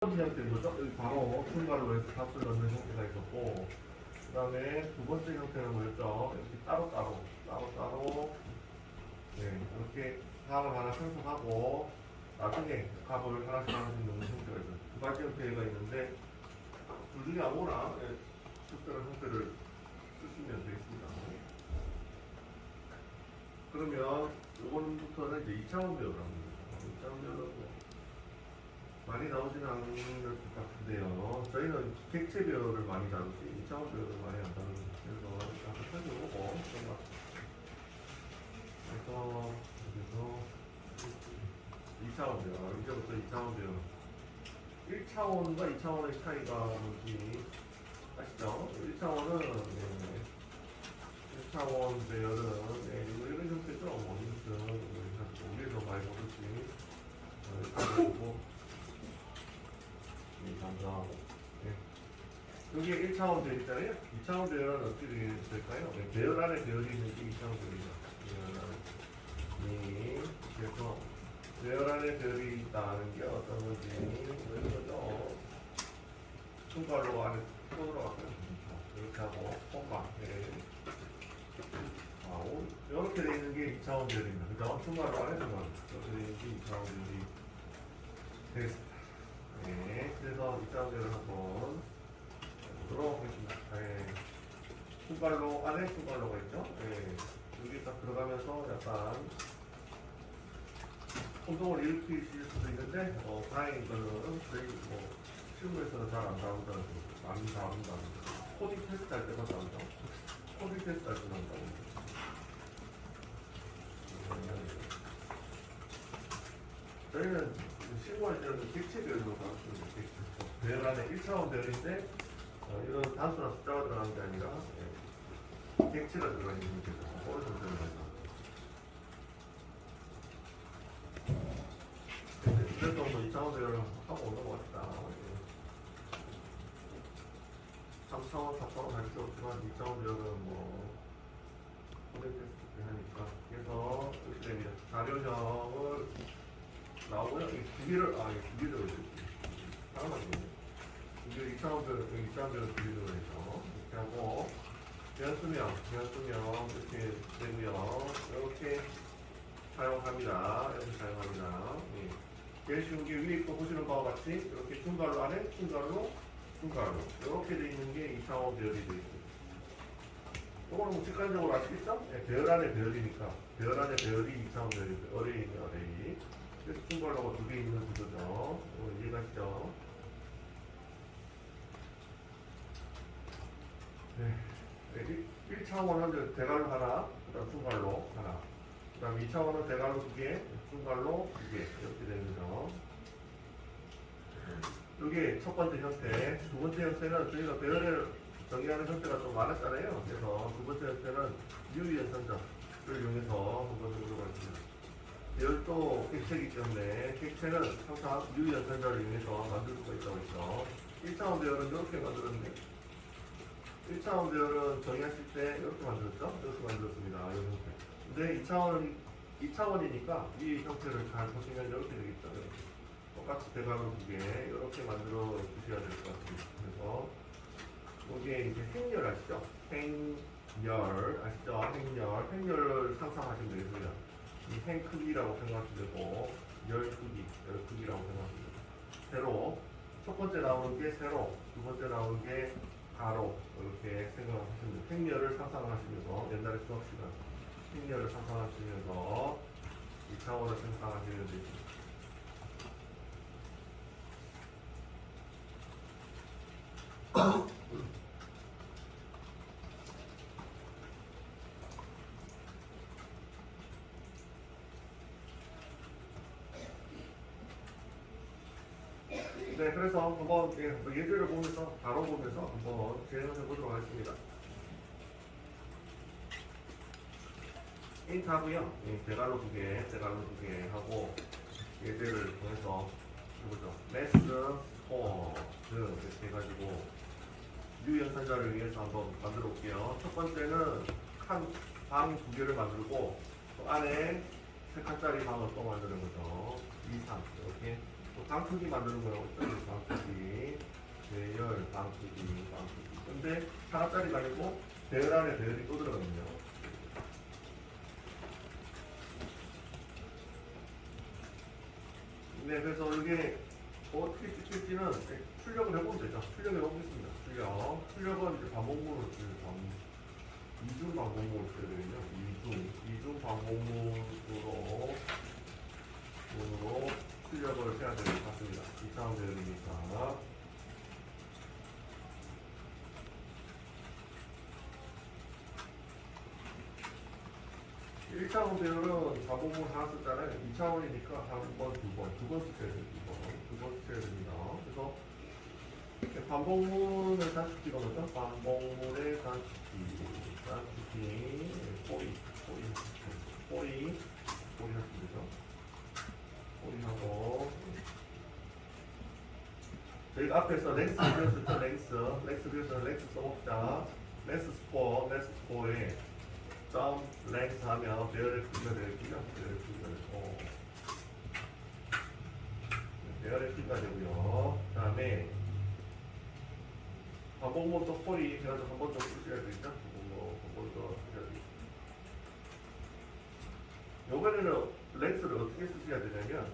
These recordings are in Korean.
번째 형태인 거죠. 여기 바로 출발로 해서 값을 넣는 형태가 있었고, 그 다음에 두 번째 형태는 뭐였죠? 이렇게 따로따로 네, 이렇게 값을 하나 생성하고 나중에 값을 하나씩 넣는 형태가 있어요. 두 가지 형태가 있는데 둘 중에 아무거나 특별한 형태를 쓰시면 되겠습니다. 그러면 이번부터는 이제 2차원 배열을 합니다. 2차원 배열은 많이 나오지는 않는 것 같은데요. 저희는 객체 배열을 많이 다루지 2차원 배열을 많이 안 다루는 그래서 잠깐 살펴보고 그래서 여기서 2차원 배열 이제부터 2차원 배열 1차원과 2차원의 차이가 뭔지 아시죠? 1차원은 1차원 배열은 이런 형태죠. 뭐 위에서 많이 보듯이 이렇게 보고 감사하고 여기에 1차원 배열 있잖아요. 2차원 배열은 어떻게 될까요? 배열 안에 배열이 있는 게 2차원 배열이죠. 그래서 배열 안에 배열이 있다는 게 어떤 건지 이런 거죠. 손가락으로 안에 손으로 갈까요? 이렇게 하고 콤마 이렇게 되어 있는 게 2차원 배열입니다. 그죠? 손가락으로 안에 손가락 이렇게 되어 있는 게 2차원 배열이 되겠습니다. 네, 그래서 2차원 배열을 한번 보도록 하겠습니다. 손발로 안에 손발로가 있죠. 여기 딱 들어가면서 약간 혼동을 일으키실 수도 있는데 다행인 거는 저희 실무에서는 잘 안 나온다는 거, 안 나온다는 거. 코딩 테스트 할 때만 나온다. 코딩 테스트 할 때 나온다고. 저희는 실무할 때는 객체 배열로 나왔습니다. 배열 안에 1차원 배열인데 이건 단순한 숫자가 들어가는 게 아니라 객체가 들어가 있는 문제죠. 어디서 들어가요? 그래서 뭐 2차원 배열을 하고 넘어갑시다. 3차원, 4차원 할 필요 없지만 2차원 배열은 코딩 테스트 하니까 그래서 이렇게 됩니다. 자료형을 나오고요. 이 두 개를 하나만 있네. 이게 2차원 배열, 2차원 배열 두 개 들어가죠. 이렇게 하고 변수명 이렇게 되고요. 이렇게 사용합니다. 이렇게 사용합니다. 제일 쉬운 게 위에 거 보시는 바와 같이 이렇게 중괄로 안에 중괄로 이렇게 되어 있는 게 2차원 배열이 되어 있습니다. 이거는 직관적으로 아시겠죠? 배열 안에 배열이니까 배열 안에 배열이 2차원 배열입니다. 어레이 그래서 중괄로가 두 개 있는 구조죠. 이해가시죠? 네. 1차원은 대괄로 하나, 그 다음 중괄로 하나, 그 다음 2차원은 대괄로 두 개, 중괄로 두 개, 이렇게 되는 거죠. 이게 첫 번째 형태. 두 번째 형태는 저희가 배열을 정의하는 형태가 좀 많았잖아요. 그래서 두 번째 형태는 유의연산자를 이용해서 한번 해보도록 하겠습니다. 배열도 객체이기 때문에 객체는 항상 유의연산자를 이용해서 만들 수가 있다고 했죠. 1차원 배열은 이렇게 만들었는데 1차원 배열은 정의하실 때 이렇게 만들었죠? 이렇게 만들었습니다. 이 형태. 근데 2차원이니까 이 형태를 잘 보시면 이렇게 되겠죠. 이렇게. 똑같이 대괄호 두 개, 이렇게 만들어 주셔야 될 것 같습니다. 그래서, 여기에 이제 행렬 아시죠? 행렬, 아시죠? 행렬을 상상하시면 되겠습니다. 이 행 크기라고 생각하시면 되고, 열 크기라고 생각하시면 됩니다. 세로, 첫 번째 나오는 게 세로, 두 번째 나오는 게 가로 이렇게 생각하시면 돼요. 행렬을 상상하시면서 옛날에 수학 시간 행렬을 상상하시면서 2차원을 생성하시면 되죠. 네, 그래서 한번 예제를 보면서 바로 보면서 한번 진행해 보도록 하겠습니다. int 하고요. 대괄호 두 개 하고 예제를 통해서 해보죠. mass score 이렇게 해가지고 유연산자를 위해서 한번 만들어 볼게요. 첫 번째는 방 두 개를 만들고 또 안에 세 칸짜리 방을 또 만드는 거죠. 2, 3 이렇게 또 방 크기 만드는 거라고 했죠. 방 크기, 배열, 방 크기, 방 크기. 근데 하나짜리가 아니고 배열 안에 배열이 또 들어가거든요. 네, 그래서 이게 어떻게 찍힐지는 출력을 해보면 되죠. 출력해 보겠습니다. 출력은 이제 반복문으로 이중 반복문으로 써야 되거든요. 이중 반복문으로 출력을 해야 될 것 같습니다. 2차원 배열이니까. 1차원 배열은 반복문 하나 썼잖아요. 2차원이니까 한 번, 두 번 쓰셔야 돼요. 두 번 쓰셔야 됩니다. 그래서 반복문의 단축키가 뭐죠? 반복문의 단축키, 꼬리 하시면 되죠. 꼬리하고, 저희가 앞에서 랭스 배웠었죠? 랭스 배웠어요. 랭스 써봅시다. 랭스 스코어에 점 랭스 하면 배열의 크기가 되겠고요. 배열의 크기가 되고요. 그 다음에 반복문 또 꼬리 그래서 한 번 더 쓰셔야 되겠죠? 한 번 더 쓰셔야 되겠죠. 요번에는 랭스를 어떻게 쓰셔야 되냐면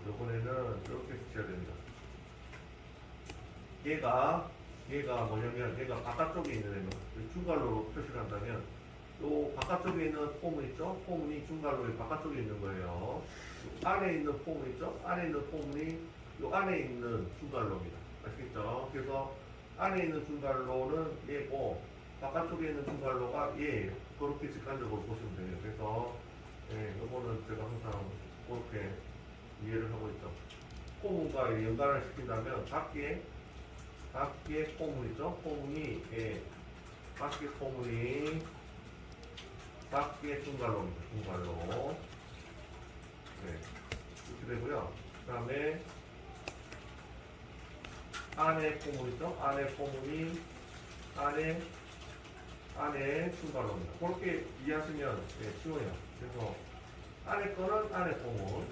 요번에는 이렇게 쓰셔야 됩니다. 얘가 뭐냐면 얘가 바깥쪽에 있는 애는 중괄호로 표시를 한다면 요 바깥쪽에 있는 포문 있죠? 포문이 중괄호의 바깥쪽에 있는 거예요. 안에 있는 포문 있죠? 안에 있는 포문이 요 안에 있는 중괄호입니다. 아시겠죠? 그래서 안에 있는 중괄호는 얘고 바깥쪽에 있는 중괄호가 얘. 그렇게 직관적으로 보시면 돼요. 그래서 요거는 제가 항상 그렇게 이해를 하고 있죠. 포문과 연관을 시킨다면 밖에 포문 있죠? 밖에 중괄호입니다. 중괄호. 네. 이렇게 되고요. 그 다음에 안에 포문 있죠? 안에 포문이 안에 중괄호입니다. 그렇게 이해하시면 쉬워요. 그래서 안에 거는 안에 포문,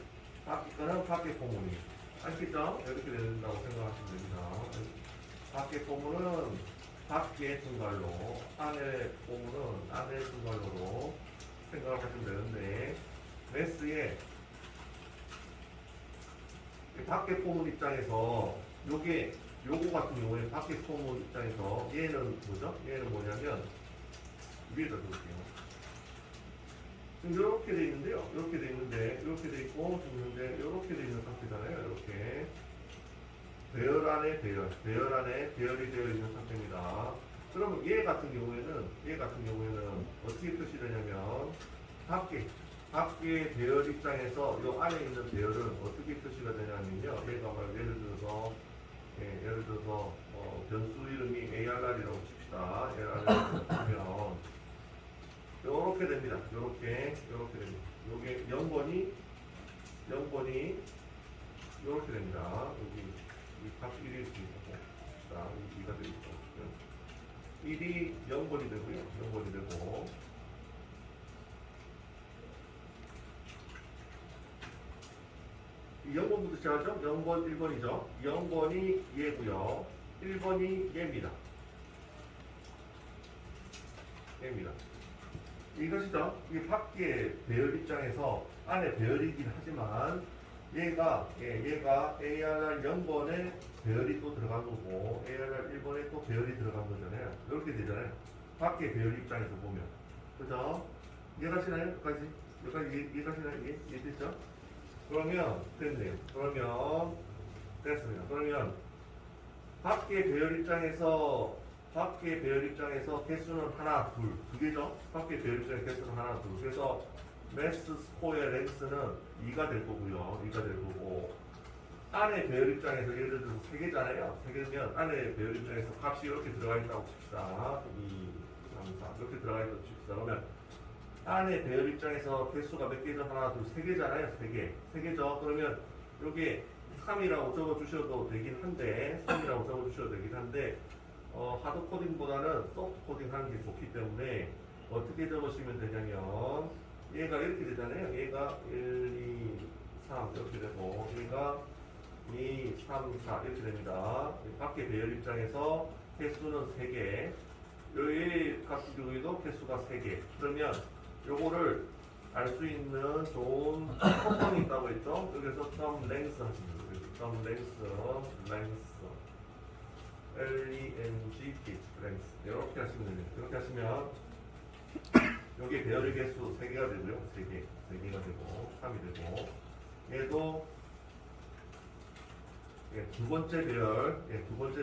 밖에 거는 밖에 포문이. 아시겠죠? 이렇게 된다고 생각하시면 됩니다. 밖에 포문은 밖에 중괄호, 안에 포문은 안에 중괄호로 생각을 하시면 되는데, 매스의 밖에 포문 입장에서 요거 같은 경우에 밖에 포문 입장에서 얘는 뭐죠? 얘는 뭐냐면 위에다 놓을게요. 지금 이렇게 돼 있는데요. 이렇게 돼 있고 지금 현재 이렇게 돼 있는 상태잖아요. 이렇게 배열 안에 배열이 되어 있는 상태입니다. 그러면 얘 같은 경우에는 어떻게 표시되냐면 밖에 배열 입장에서 이 안에 있는 배열은 어떻게 표시가 되냐면요. 얘가 예를 들어서 변수 이름이 ARR이라고 칩시다. ARR이라고 치면 요렇게 됩니다. 요렇게 됩니다. 요게 0번이 요렇게 됩니다. 여기 값 1이 이렇게 있고 자, 2가 되겠죠. 1이 0번이 되고요. 0번이 되고 이 0번부터 시작하죠? 0번, 1번이죠. 0번이 얘고요. 1번이 얘입니다. 이것이죠. 이게 밖에 배열 입장에서 안에 배열이긴 하지만 얘가 ARR 0번에 배열이 또 들어간 거고 ARR 1번에 또 배열이 들어간 거잖아요. 이렇게 되잖아요. 밖에 배열 입장에서 보면. 그죠? 이해가시나요? 여기까지 이해가시나요? 이해됐죠? 그러면 됐네요. 그러면 됐습니다. 그러면 밖에 배열 입장에서 개수는 하나, 두 개죠? 밖에 배열 입장의 개수는 하나, 둘. 그래서 매스 스코어의 랭스는 2가 될 거고요. 2가 될 거고 안에 배열 입장에서 예를 들어서 3개잖아요. 3개면 안에 배열 입장에서 값이 이렇게 들어가 있다고 칩시다. 2, 3, 4 이렇게 들어가 있다고 칩시다. 그러면 안에 배열 입장에서 개수가 몇 개죠? 하나, 둘, 3개잖아요. 3개죠? 그러면 여기 3이라고 적어주셔도 되긴 한데 하드 코딩보다는 소프트 코딩 하는 게 좋기 때문에 어떻게 적으시면 되냐면 얘가 이렇게 되잖아요. 얘가 1, 2, 3 이렇게 되고 얘가 2, 3, 4 이렇게 됩니다. 밖에 배열 입장에서 개수는 3개. 여기 같은 경우에도 개수가 3개. 그러면 요거를 알 수 있는 좋은 소통이 있다고 했죠. 여기서 점 랭스 하시면 돼요. 점 랭스 L-E-N-G-T 랭스 이렇게 하시면 됩니다. 이렇게 하시면 여기 배열의 개수 3개가 되고요. 3개가 되고 3이 되고 얘도 두 번째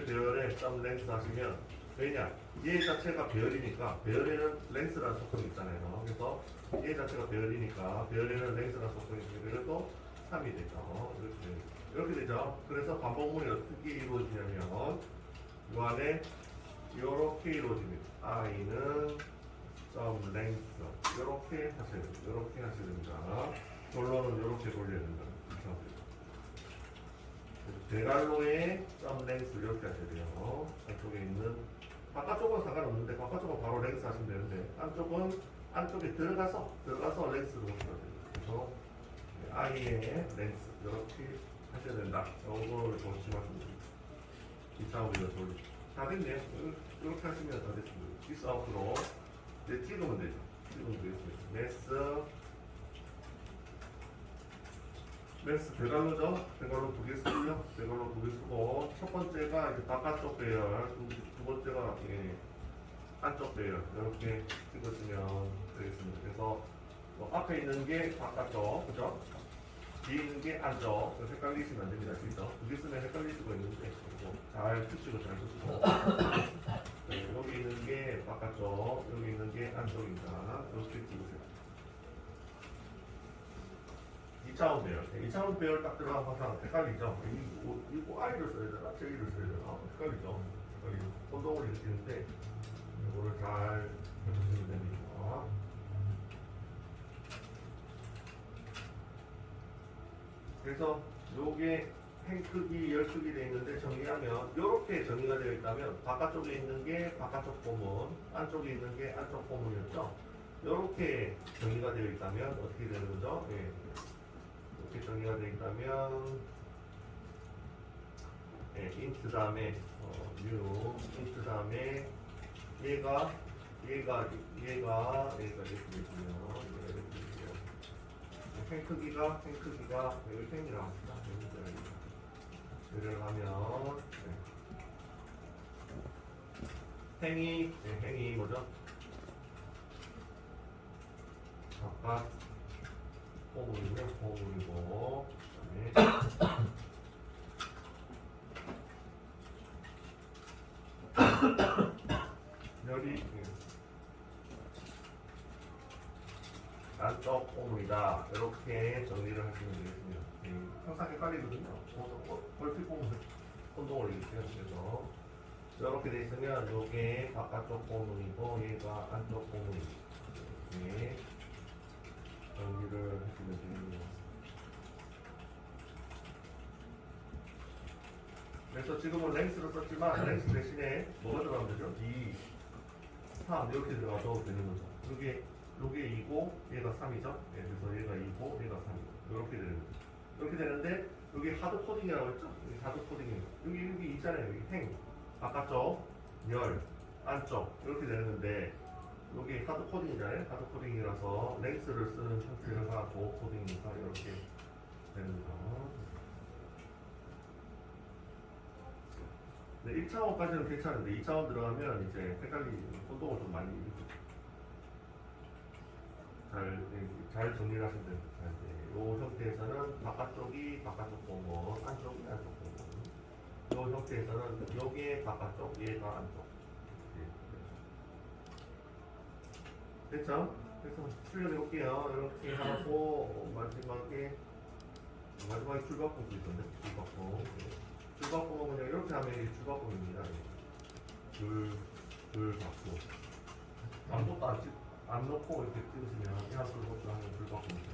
배열에 점 랭스 하시면 왜냐? 얘 자체가 배열이니까 배열에는 랭스라는 속성이 있잖아요. 그래서 얘 자체가 배열이니까 배열에는 랭스라는 속성이 있으니까 이것도 3이 되죠. 이렇게 되죠. 그래서 반복문이 어떻게 이루어지냐면 이 안에 이렇게 이루어집니다. i는 점 랭스 이렇게 하셔야 됩니다. 이렇게 하셔야 됩니다. 결론은 이렇게 돌려야 된다. 대괄호의 점 랭스 이렇게 하셔야 돼요. 안쪽에 있는 바깥쪽은 상관없는데 바깥쪽은 바로 랭스 하시면 되는데 안쪽은 안쪽에 들어가서 랭스로 오셔야 돼요. 그래서 i의 랭스 이렇게 하셔야 된다. 이걸 조심하시면 됩니다. 이 차원으로 돌리죠. 다 됐네요. 이렇게 하시면 다 됐습니다. 디스아웃으로 이제 찍으면 되죠. 찍으면 되겠습니다. 매스 대괄호죠. 대괄호 2개 쓰고요. 대괄호 2개 쓰고 첫 번째가 이제 바깥쪽 배열, 두 번째가 안쪽 배열 이렇게 찍어주면 되겠습니다. 그래서 뭐 앞에 있는 게 바깥쪽, 그죠? 뒤에 있는 게 안쪽. 헷갈리시면 안 됩니다. 그죠? 2개 쓰면 헷갈릴 수가 있는데 잘 표식을 잘 쓰시고 네, 여기 있는 게 바깥쪽, 여기 있는 게 안쪽입니다. 이렇게 찍으세요. 2차원 배열. 2차원 배열 딱 들어가면 항상 헷갈리죠? 이거 I를 써야 되나? J를 써야 되나? 헷갈리죠? 혼동을 일으키는데 이거를 잘 해주시면 됩니다. 그래서 요게 행 크기, 열 크기 되어 있는데 정리하면 이렇게 정리가 되어 있다면 바깥쪽에 있는 게 바깥쪽 포문, 안쪽에 있는 게 안쪽 포문이었죠? 이렇게 정리가 되어 있다면 어떻게 되는 거죠? 예. 이렇게 정리가 되어 있다면 int 다음에 new int 다음에 얘가 이렇게 되고요. 행 크기가 여기 행이라고 합시다. 얘를 하면 행이 뭐죠? 바깥 포문이고요. 포문이고 열이 안쪽 포문이다. 이렇게 정리를 하시면 되겠습니다. 항상 헷갈리거든요. 얼핏 보면 혼동을 일으키셔서 이렇게 돼 있으면 이게 바깥쪽 포문이고 얘가 안쪽 포문이고 이렇게 정리를 하시면 됩니다. 그래서 지금은 랭스로 썼지만 랭스 대신에 뭐가 들어가면 되죠? 2, 3 이렇게 들어가도 되는 거죠. 요게 2고 얘가 3이죠. 그래서 얘가 2고 얘가 3이고 이렇게 되는 거죠. 이렇게 되는데 여기 하드 코딩이라고 했죠? 여기 하드 코딩이 여기 있잖아요. 여기 행 바깥쪽 열 안쪽 이렇게 되는데 여기 하드 코딩이잖아요. 하드 코딩이라서 랭스를 쓰는 형태가 고 코딩이니까 이렇게 됩니다. 네, 1차원까지는 괜찮은데 2차원 들어가면 이제 혼동을 좀 많이 일으키죠. 잘 정리를 하시면 됩니다. 이 형태에서는 바깥쪽이 바깥쪽 포문, 안쪽이 안쪽 포문. 이 형태에서는 여기에 바깥쪽, 얘가 안쪽. 됐죠? 그래서 출력해 볼게요. 이렇게 하고 마지막에 줄바꿈도 있던데. 줄바꿈은 그냥 이렇게 하면 이게 줄바꿈입니다. 줄바꿈. 아무것도 안 넣고 이렇게 찍으시면 이한 줄바꿈 하면 줄바꿈이죠.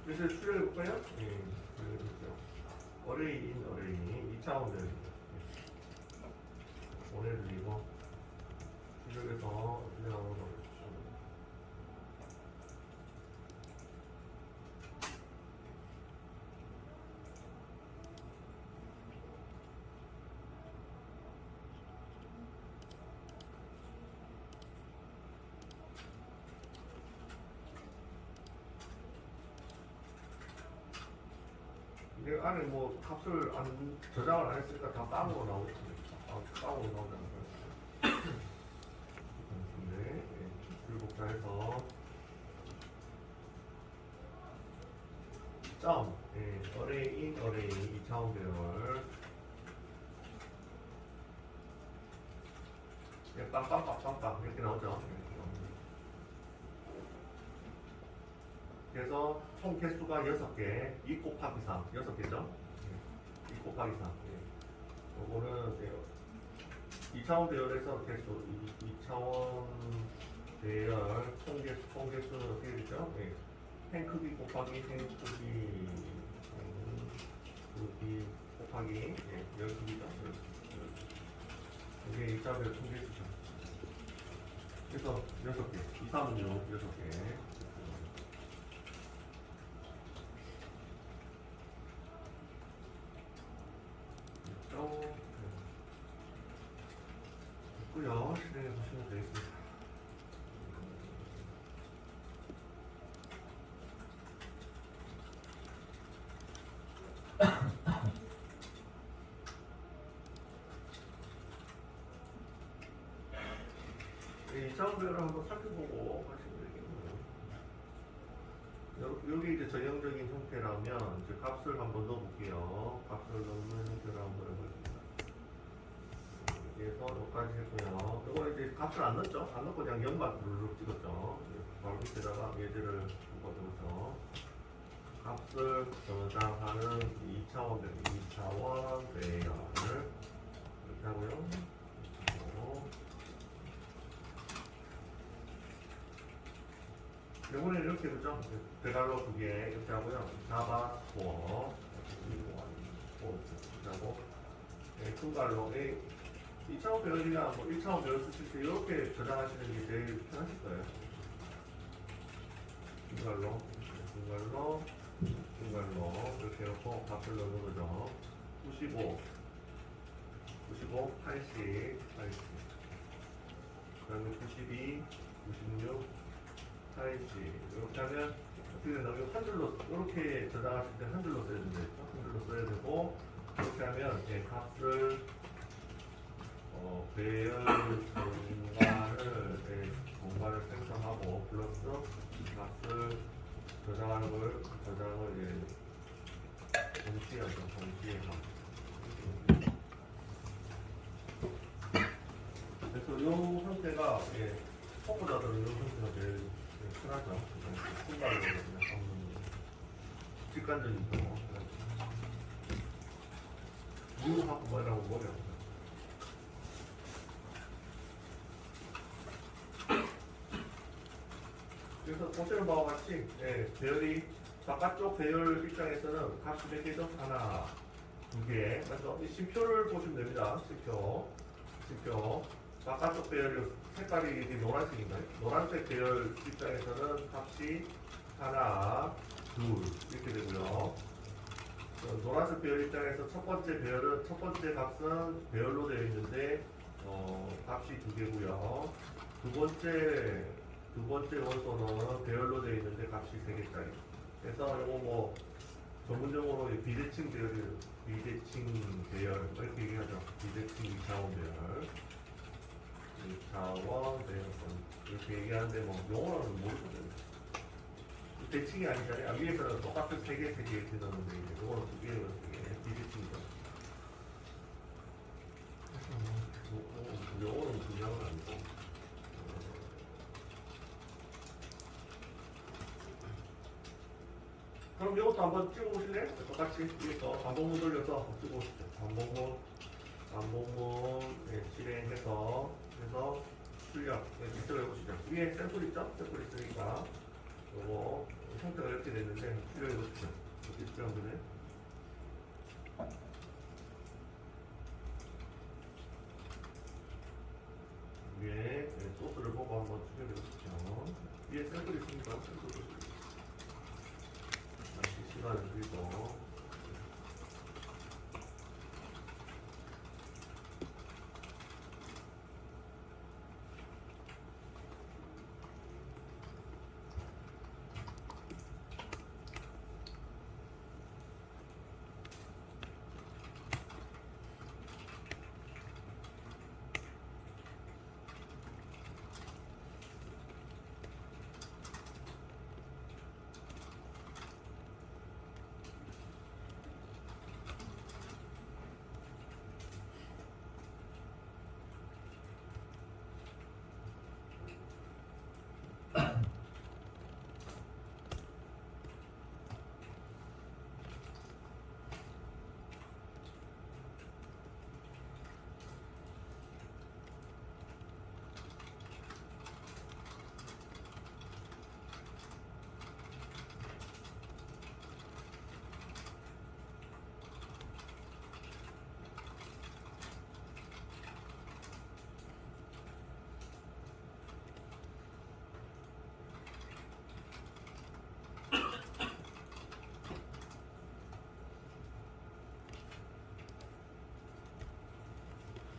그래서 출력해 볼까요? 출력해볼게요. 어레이 2차원 되는 어레이를 이고 여기서 진행하는 거 보십시오. 이게 안에 뭐 값을 안 저장을 안 했으니까 다 빵으로 나오겠지. 빵으로 나오잖아요. 근데 불복사해서 점 어레이 인 어레이 2차원 배열 빵빵빵빵빵 이렇게 나오죠. 그래서 총 개수가 6개, 2 곱하기 3, 6개죠? 2 곱하기 3. 요거는 2차원 배열에서 개수, 2차원 배열 총 개수는 어떻게 되죠? 행 크기 곱하기 행 크기 곱하기 열 크기죠? 이게 2차원 배열 총 개수죠. 그래서 6개, 2, 3, 6, 6개. 있고요. 실행해 보시면 되겠습니다. 이 자원배열을 한번 살펴보고 하시면 되겠네요. 여기 이제 전형적인 형태라면 이제 값을 한번 넣어볼게요. 값을 넣는 형태로 한번 해보겠습니다. 여기에서 여기까지 했고요. 이거는 이제 값을 안 넣었죠? 안 넣고 그냥 0만 누르륵 찍었죠. 바로 밑에다가 예제를 묶어두죠. 값을 저장하는 2차원 배열을 이렇게 하고요. 요거는 이렇게 되죠. 대괄호 2개 이렇게 하고요. 자바 스코어 이렇게 하고 큰 갈로 2차원 배열이나 뭐 1차원 배열 쓰실 때 이렇게 저장하시는 게 제일 편하실 거예요. 중갈로 이렇게 놓고 값을 넣는 거죠. 95, 80, 그 다음에 92, 96, 80 이렇게 하면 어떻게 되냐면 한 줄로 이렇게 저장하실 때 한 줄로 써야 된다. 한 줄로 써야 되고 이렇게 하면 값을 배열 공간을 생성하고 플러스 값을 저장을 동시에 하죠. 그래서 이 형태가 초보자들은 이 형태가 제일 편하죠. 순간으로 그냥 직관적인 거. 이거 갖고 뭐라고 머리 아프다. 그래서 보시는 바와 같이 배열이 바깥쪽 배열 입장에서는 값이 몇 개죠? 하나, 두 개. 그래서 이 심표를 보시면 됩니다. 심표. 바깥쪽 배열 색깔이 노란색인가요? 노란색 배열 입장에서는 값이 하나, 둘 이렇게 되고요. 노란색 배열 입장에서 첫 번째 값은 배열로 되어 있는데 값이 2개고요. 두 번째 원소는 배열로 되어 있는데 값이 3개짜리. 그래서 이거 뭐 전문적으로 비대칭 배열 이렇게 얘기하죠. 비대칭 2차원 배열. 2차원 배열 이렇게 얘기하는데 뭐 용어는 모르거든요. 대칭이 아니잖아요. 위에서는 똑같은 3개 이렇게 넣는데 이거는 2개로 비대칭이죠. 용어는 중요한 건 아니고. 그럼 이것도 한번 찍어보실래요? 똑같이 위에서 반복문 돌려서 찍어보시죠. 반복문 실행해서 출력 비슷하게 해보시죠. 위에 샘플 있죠? 샘플 있으니까 요거 형태가 이렇게 됐는데 출력해보시죠. 이렇게 출력하면 위에 시간을 드리고.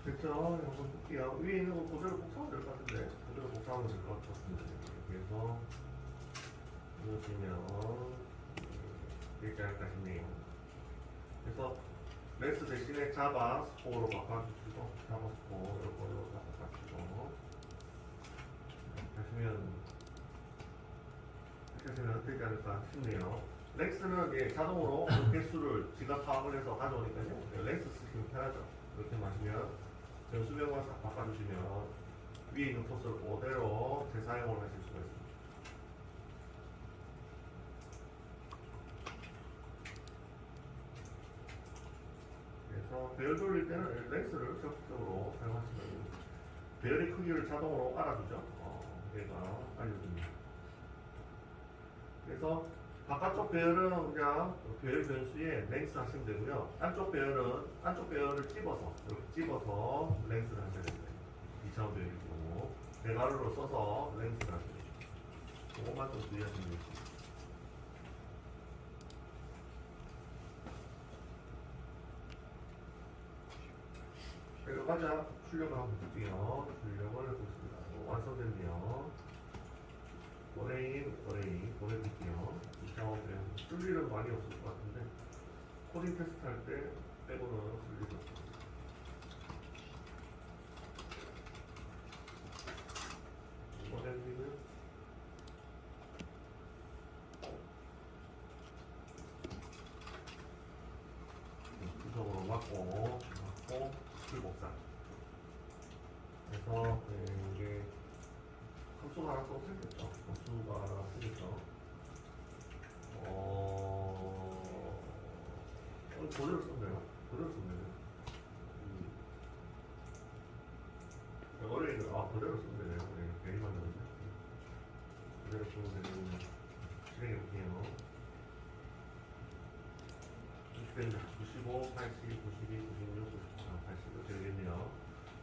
그쵸? 한번 볼게요. 위에 있는 거 그대로 복사하면 될 것 같은데. 그대로 복사하면 될 것 같습니다. 그래서, 이러시면, 이렇게 할까 싶네요. 그래서, 렉스 대신에 자바 스코어로 바꿔주시고, 자바 스코어, 이걸로 바꿔주시고, 하시면 어떻게 할까 싶네요. 렉스는 예, 자동으로 그 개수를 지가 파악을 해서 가져오니까요. 렉스 쓰시면 편하죠. 이렇게 마시면, 수명만 싹 바꿔주시면 위에 있는 코스를 그대로 재사용을 하실 수가 있습니다. 그래서 배열 돌릴 때는 렉스를 적극적으로 사용하시면 됩니다. 배열의 크기를 자동으로 알아주죠. 얘가 알려줍니다. 그래서 바깥쪽 배열은 그냥 배열 변수에 랭스 하시면 되고요. 안쪽 배열을 찝어서 이렇게 찝어서 랭스를 하셔야 됩니다. 2차원 배열이고 대괄호로 써서 랭스를 하셔야 됩니다. 그것만 좀 주의하시면 됩니다. 여기까지 출력을 한번 볼게요. 출력을 해보겠습니다. 완성됐네요. 어레인 보내드릴게요. 2차원 배열 쓸 일은 많이 없을 것 같은데 코딩 테스트 할 때 빼고는 쓸 일이 없어요. 보내드리고요. 구석으로 맞고 풀복사. 그래서 이게 함수가 하나 또 생겼죠. 함수가 하나 생겼죠. 그대로 썼네요. 그대로 썼네요. 어레이를 그대로 썼네요. 괜히 만들었네. 그대로 쓰면 되는 실행해 볼게요. 95, 80, 92, 96, 94, 80 되겠네요.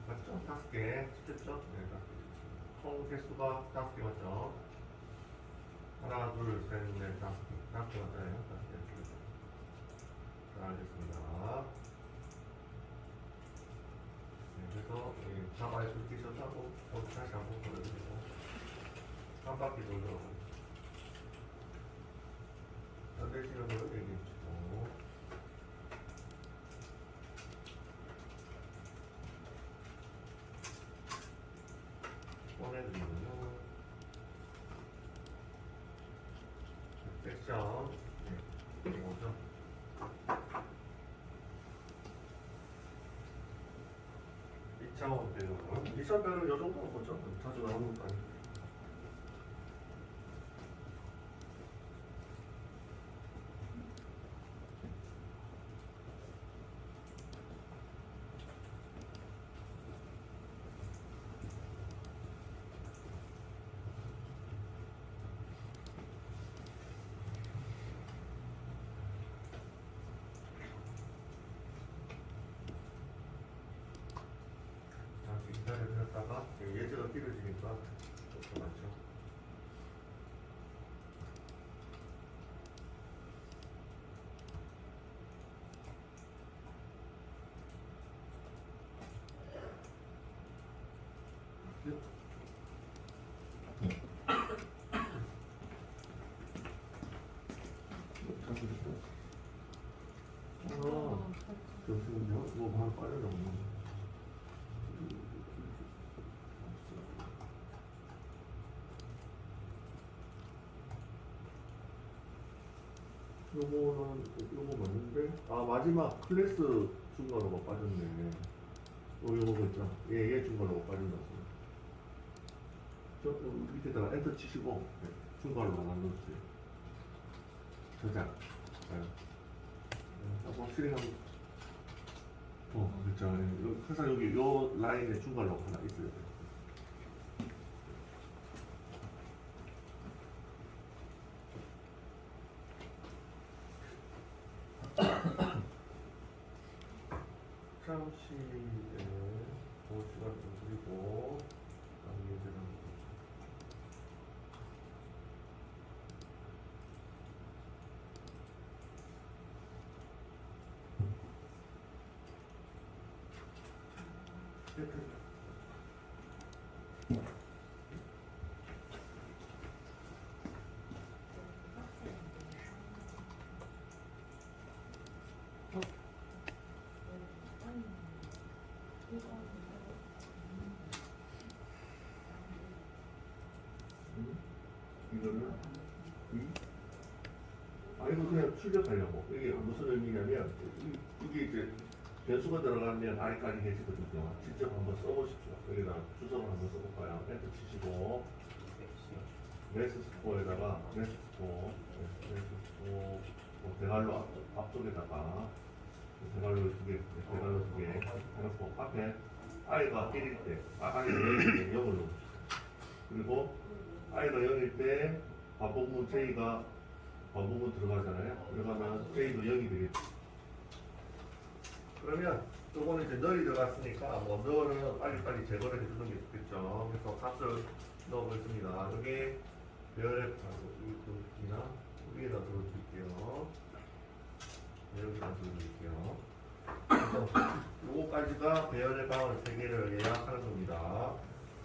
맞죠? 5개 찍혔죠? 네, 5개. 총 개수가 5개 맞죠? 하나, 둘, 셋, 넷, 5개. 5개 맞아요? 5개. 자, 알겠습니다. 네, 그래서 자바에 불키셔하고 다시 한번 보여드리고 한 바퀴 돌도록 되시는 걸 얘기해 주시고 보내드리고요. 섹션 뭐죠? 2차원 배열은 2차원 배열은 이 정도는 보죠? 자주 나오는 거 아니에요? 기다렸다가 예제가 길어지니까 좀 많죠. 잠시만요. 이거 바로 빠져나오네. 요거 맞는데? 아, 마지막 클래스 중괄호가 빠졌네. 요거 있죠? 얘 중괄호가 빠진다. 저 밑에다가 엔터 치시고 네, 중괄호만 눌러주세요. 저장. 네. 확실히 한번. 그렇죠. 항상 여기 요 라인에 중괄호가 하나 있어야 돼요. 잠시 그 시간 좀 드리고 강의들은 이거를 이거 그냥 출력하려고. 이게 무슨 의미냐면 이게 이제 변수가 들어가면 아래까지 해지거든요. 직접 한번 써보십시오. 여기다 주소를 한번 써볼까요? 엔터 치시고 메스스코어에다가 메스스코어 대괄호 앞쪽에다가 대괄호 두 개 해놓고 앞에 i가 1일 때 i가 0일 때 0을 넣으십시오. 그리고 i가 0일 때 반복문 j가 반복문 들어가잖아요. 들어가면 j도 0이 되겠죠. 그러면 요거는 이제 널이 들어갔으니까 뭐 널은 빨리빨리 제거를 해주는 게 좋겠죠. 그래서 값을 넣어보겠습니다. 여기 배열의 이나 위에다 들어드릴게요. 여기다 들어드릴게요. 그래서 요거까지가 배열의 방을 3개를 예약하는 겁니다.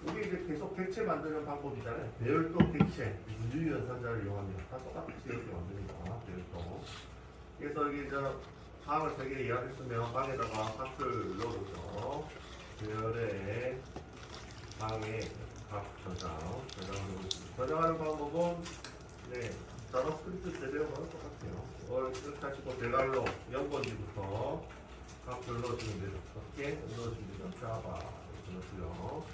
이게 이제 계속 객체 만드는 방법이잖아요. 배열도 객체, 유연산자를 이용합니다. 다 똑같이 이렇게 만듭니다. 배열도. 그래서 여기 이제 방을 3개 예약했으면 방에다가 값을 넣어보죠. 배열의 방에 값 저장하는 방법은 자바스크립트 제대로 하는 똑같아요. 이걸 이렇게 하시고 대괄호 0번지부터 값을 넣어주면 되죠. 어떻게 넣어주면 되죠? 자바 이렇게 넣고요.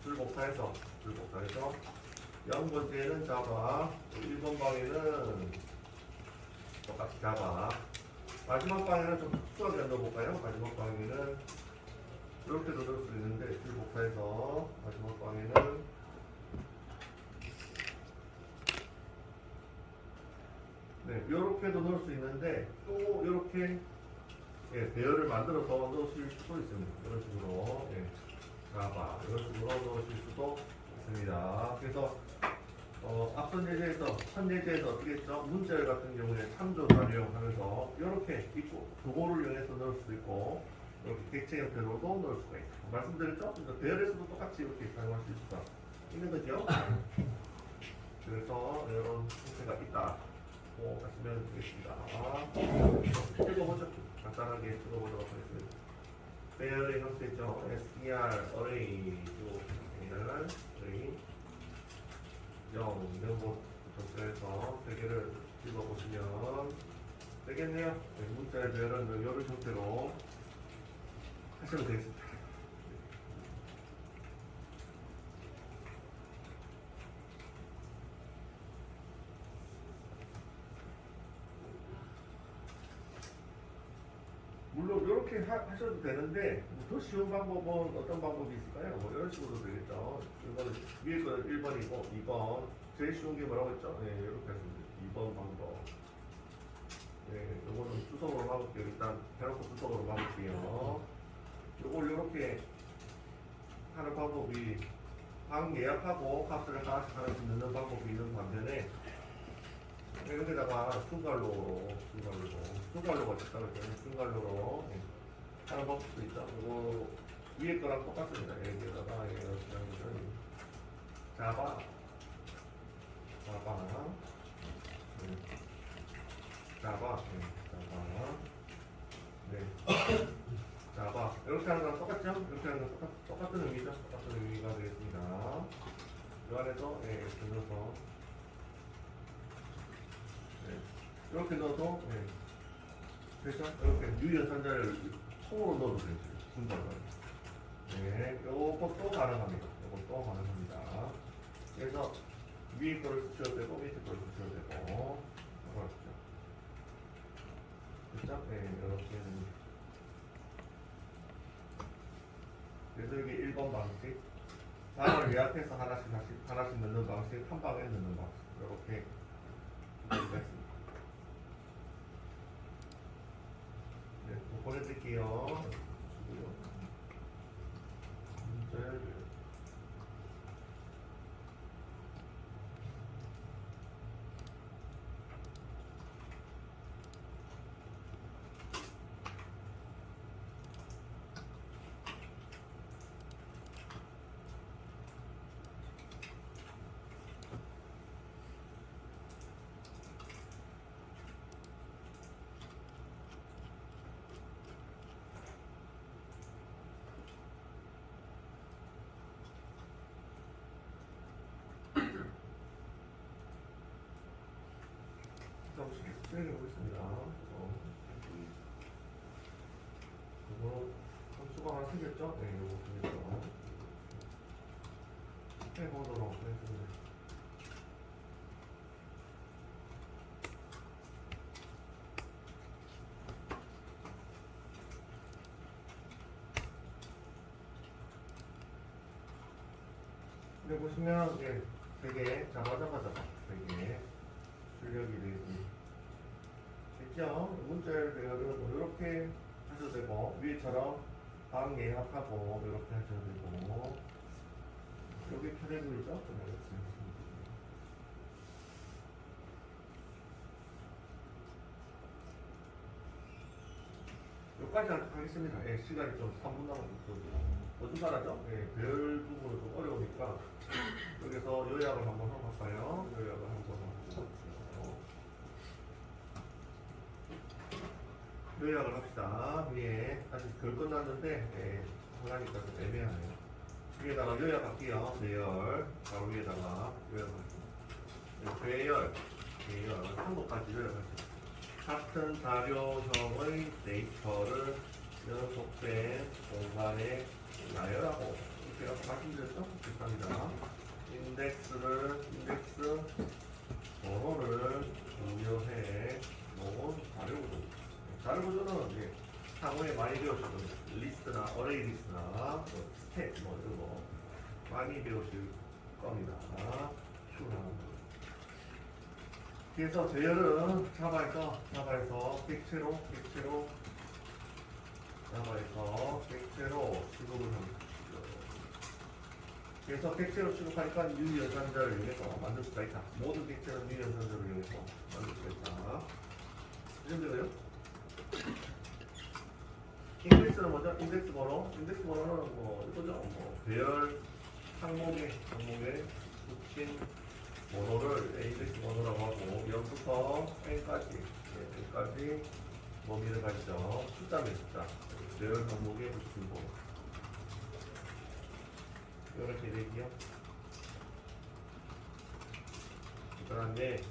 줄복사해서 0번째는 자바, 1번 방에는 똑같이 자바. 마지막 방에는 좀 특수하게 넣어볼까요? 마지막 방에는 이렇게도 넣을 수 있는데 줄복사해서 마지막 방에는 이렇게도 넣을 수 있는데 또 이렇게 배열을 만들어서 넣으실 수도 있습니다. 이런 식으로 자바 이런 식으로 넣으실 수도 있습니다. 그래서 앞선 예제에서 첫 예제에서 어떻게 했죠? 문자열 같은 경우에 참조를 활용하면서 이렇게 있고 도구를 이용해서 넣을 수도 있고 이렇게 객체 형태로도 넣을 수가 있고 말씀드렸죠? 그러니까 배열에서도 똑같이 이렇게 사용하실 수가 있는 거죠. 그래서 이런 형태가 있다고 하시면 되겠습니다. 찍어보죠. 간단하게 찍어보도록 하겠습니다. 배열의 형태죠. str array array 0부터 해서 3개를 찍어보시면 되겠네요. 문자의 배열은 이런 형태로 하시면 되겠습니다. 물론 이렇게 하셔도 되는데 더 쉬운 방법은 어떤 방법이 있을까요? 뭐 이런 식으로 되겠죠. 이거는 위에 거는 1번이고 2번 제일 쉬운 게 뭐라고 했죠? 이렇게 하시면 돼요. 2번 방법. 요거는 수석으로 가볼게요. 일단 대놓고 수석으로 가볼게요. 요걸 이렇게 하는 방법이 방 예약하고 값을 하나씩 넣는 방법이 있는 반면에 여기다가 순갈로가 있다고 했잖아요. 순갈로로 하는 방법도 있다. 그리고 위에 거랑 똑같습니다. 여기다가 이렇게 하는 거죠. 자바 잡아. 네. 잡아. 이렇게 하는 거랑 똑같죠? 이렇게 하는 거 똑같은 의미죠? 똑같은 의미가 되겠습니다. 이 안에서, 예, 이렇게 넣어서. 네. 이렇게 넣어서, 예. 됐죠? 이렇게 유연산자를 통으로 넣어도 되죠. 순서를. 네. 요것도 가능합니다. 요것도 가능합니다. 그래서 위에 거를 쓰셔도 되고, 밑에 거를 쓰셔도 되고. 그렇죠. 됐죠? 네, 이렇게 됩니다. 그래서 여기 1번 방식, 단어를 예약해서 하나씩 넣는 방식, 한 방에 넣는 방식, 이렇게 준비했습니다. 네, 또 보내드릴게요. 잠시 수행하고 있습니다. 이거 선수가 하나 생겼죠? 네, 이거 생겼죠. 해보도록 하겠습니다. 근데 보시면, 예, 되게 잡아잡아서 되게 출력이 되겠습니다. 됐죠? 문자열 배열은 뭐 이렇게 하셔도 되고, 위에처럼 방 예약하고 이렇게 하셔도 되고, 여기 편해 보이죠? 여기까지 하겠습니다. 예, 시간이 좀 3분 남았거든요. 어중간하죠? 예, 배열 부분은 좀 어려우니까 여기서 요약을 한번 해볼까요? 요약을 한번 해볼까요? 요약을 합시다. 위에 아직 덜 끝났는데, 예, 하나니까 좀 애매하네요. 위에다가 요약할게요. 배열. 바로 위에다가 요약하겠습니다. 배열. 한국까지 요약하겠습니다. 같은 자료형의 데이터를 연속된 공간에 나열하고, 제가 말씀드렸죠? 비슷합니다. 인덱스 번호를 부여해 놓은 자료구조. 자료구조는 이제 향후에 많이 배우실 겁니다. 리스트나 어레이 리스트나 스택 뭐 이런 거 많이 배우실 겁니다. 그래서 배열은 자바에서 객체로 취급을 합니다. 그래서 객체로 취급하니까 유연산자를 이용해서 만들 수가 있다. 모든 객체는 유연산자를 이용해서 만들 수가 있다. 이 정도고요. 인덱스는 뭐죠? 인덱스 번호는 뭐 이거죠. 뭐 배열 항목에 붙인 번호를 인덱스 번호라고 하고 0부터 n까지 범위를 가지죠. 숫자입니다. 숫자. 배열 항목에 붙인 번호. 이렇게 되기요. 그 다음에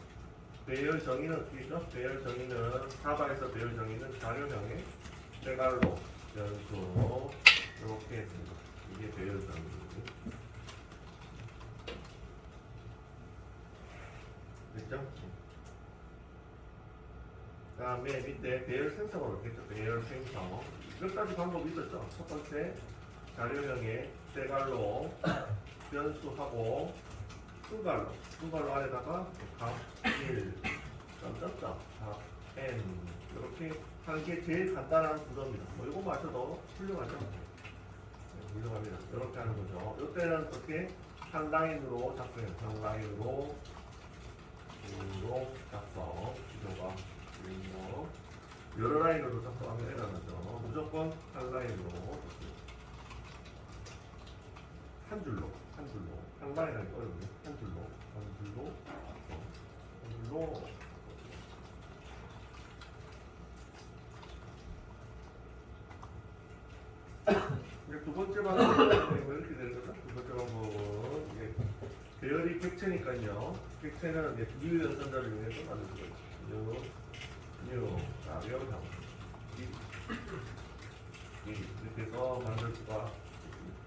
배열 정의는 어떻게 있죠? 배열 정의는 사바에서 배열 정의는 자료명의 세갈로 변수 이렇게 했습니다. 이게 배열 정의. 됐죠? 그 다음에 밑에 배열 생성으로 됐죠? 배열 생성. 몇 가지 방법이 있었죠? 첫 번째, 자료명의 세갈로 변수하고 순갈로 안에다가 값 1, 점점점, 값 n 이렇게 하는 게 제일 간단한 구조입니다. 뭐 이거 마셔도 훌륭하죠? 네, 훌륭합니다. 이렇게 하는 거죠. 이때는 어떻게 한 라인으로 작성해요. 한 라인으로 작성. 기조가 여러 라인으로 작성하면 에러나죠. 무조건 한 라인으로 한 줄로 한 라인 하기 어렵네요. 한 줄로 두 번째 방법은 뭐 이렇게 되는 거죠. 두 번째 방법은 이게 배열이 객체니까요. 객체는 이제 유연선자를 이용해서 만들 수가 있어요. 가벼운 이렇게 해서 만들 수가 있습니다.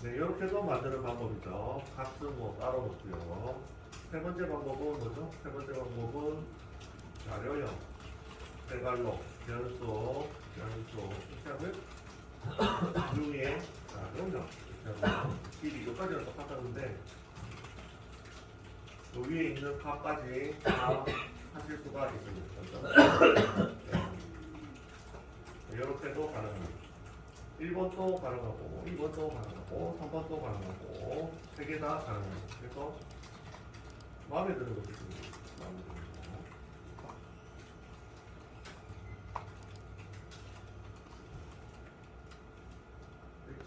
네, 이렇게도 만드는 방법이죠. 값은 뭐 따로 놓고요. 세 번째 방법은 뭐죠? 세 번째 방법은 자료형, 세갈로, 변소 이렇게 하면 중에 자료형 이렇게 하면 길이 여기까지는 똑같았는데 그 위에 있는 값까지 다 하실 수가 있습니다. 이렇게도 가능합니다. 1번도 가능하고 2번도 가능하고 3번도 가능하고 3개 다 가능합니다. 그래서 마음에 드는 거 있습니다. 마음에 드는 거.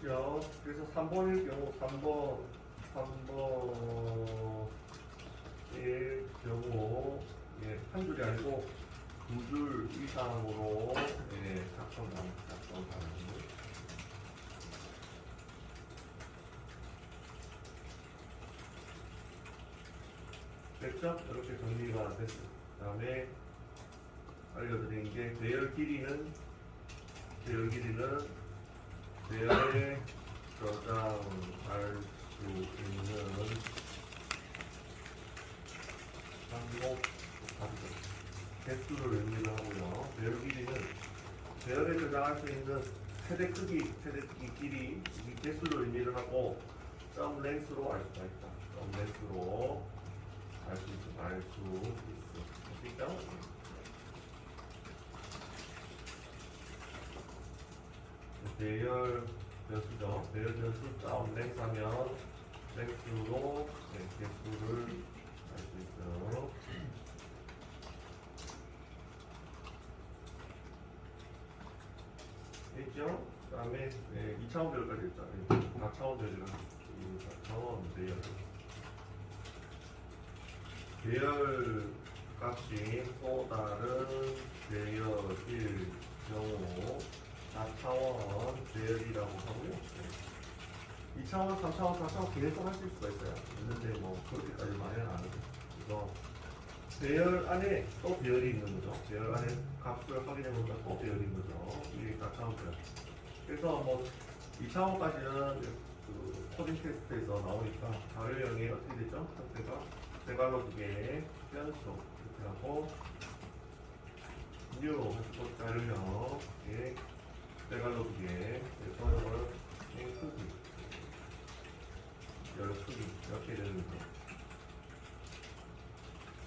됐죠? 그래서 3번일 경우 3번일 경우 한 줄이 아니고 두 줄 이상으로 작성 가능. 됐죠? 이렇게 정리가 됐어요. 그 다음에 알려드린 게 배열 길이는 배열에 저장할 수 있는 항목 개수를 의미를 하고요. 배열 길이는 배열에 저장할 수 있는 최대 크기 길이 이 개수를 의미를 하고 점 랭스로 알 수가 있다. 점 랭스로 알 수 있어. 그러니까 배열 변수죠. 배열 변수 점 랭스하면 랭스로 개수를 알 수 있어요. 있죠? 그 다음에 2차원 배열까지 있죠. 4차원 배열이랑 4차원 배열. 배열 값이 또 다른 배열일 경우 4차원 배열이라고 하고요. 2차원, 3차원, 4차원 계속 하실 수가 있어요. 있는데 뭐 그렇게까지 많이는 안 해요. 그래서 배열 안에 또 배열이 있는 거죠. 배열 안에 값을 확인해 보니까 또 배열이 있는 거죠. 이게 4차원 배열. 그래서 뭐 2차원까지는 그 코딩 테스트에서 나오니까 자료형이 어떻게 되죠? 상태가 세갈로 2개, 변수 이렇게 하고 new 해서 자료형 세갈로 2개, 그래서 이걸 크기, 열 크기 이렇게 되는 거죠.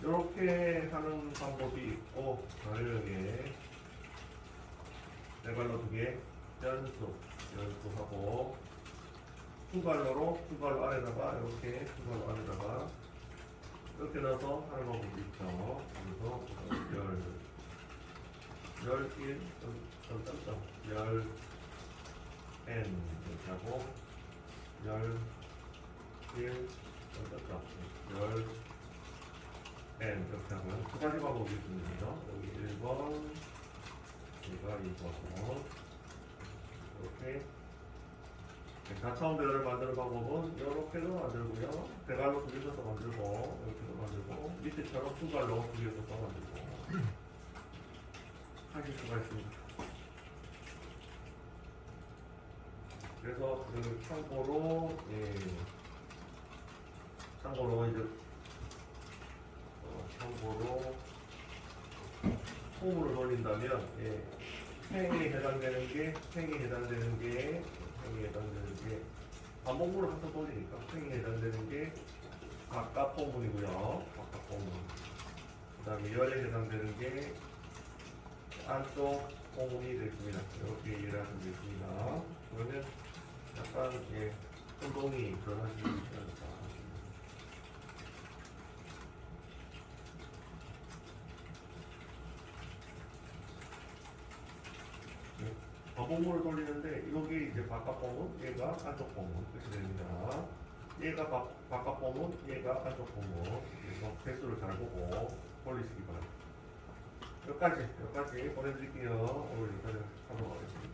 이렇게 하는 방법이 있고 자료형에 세갈로 2개, 변수하고 투갈로 안에다가 이렇게 투갈로 안에다가 이렇게 넣어서 하는 방법이 있죠. 그래서 열 1, 열 n 이렇게 하고 열 1, 열 n 이렇게 하면 두 가지 방법이 있습니다. 여기 1번, 여기가 2번 이렇게 4차원 배열을 만드는 방법은 이렇게도 만들고요. 대갈로 2개 써서 만들고 이렇게도 만들고 밑에처럼 투갈로 2개 써서 만들고 하실 수가 있습니다. 그래서 그 참고로 참고로 폼을 돌린다면 행에 해당되는 게 반복문을 항상 돌리니까 행에 해당되는 게 바깥 포문이고요. 바깥 포문. 그 다음에 열에 해당되는 게 안쪽 포문이 되겠습니다. 이렇게 이해를 하시면 되겠습니다. 그러면 약간 혼동이 들어가시지 않을까. 반복문을 돌리는데 여기 이제 바깥 포문, 얘가 안쪽 포문 이렇게 됩니다. 얘가 바깥 포문, 얘가 안쪽 포문. 그래서 개수를 잘 보고 돌리시기 바랍니다. 여기까지 보내드릴게요. 오늘 여기까지 하도록 하겠습니다.